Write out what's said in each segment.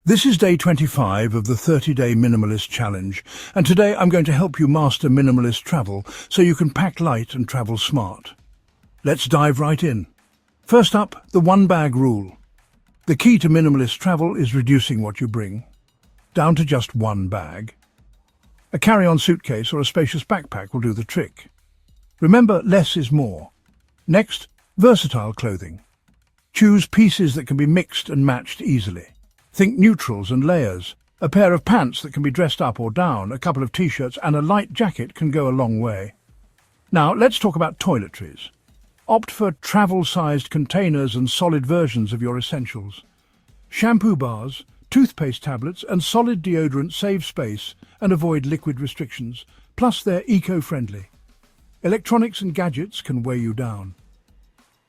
This is day 25 of the 30-day Minimalist Challenge, and today I'm going to help you master minimalist travel so you can pack light and travel smart. Let's dive right in. First up, the one-bag rule. The key to minimalist travel is reducing what you bring, down to just one bag. A carry-on suitcase or a spacious backpack will do the trick. Remember, less is more. Next, versatile clothing. Choose pieces that can be mixed and matched easily. Think neutrals and layers. A pair of pants that can be dressed up or down, a couple of t-shirts and a light jacket can go a long way. Now, let's talk about toiletries. Opt for travel-sized containers and solid versions of your essentials. Shampoo bars, toothpaste tablets and solid deodorant save space and avoid liquid restrictions, plus they're eco-friendly. Electronics and gadgets can weigh you down.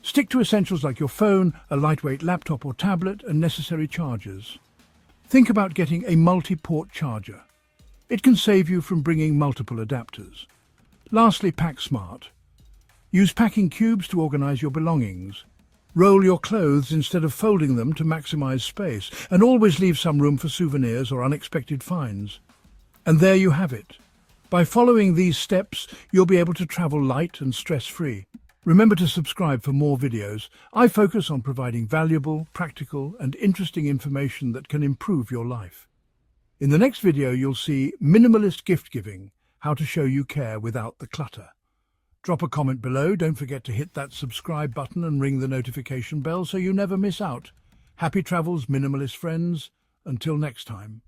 Stick to essentials like your phone, a lightweight laptop or tablet, and necessary chargers. Think about getting a multi-port charger. It can save you from bringing multiple adapters. Lastly, pack smart. Use packing cubes to organize your belongings. Roll your clothes instead of folding them to maximize space, and always leave some room for souvenirs or unexpected finds. And there you have it. By following these steps, you'll be able to travel light and stress-free. Remember to subscribe for more videos. I focus on providing valuable, practical, and interesting information that can improve your life. In the next video, you'll see minimalist gift giving, how to show you care without the clutter. Drop a comment below. Don't forget to hit that subscribe button and ring the notification bell so you never miss out. Happy travels, minimalist friends. Until next time.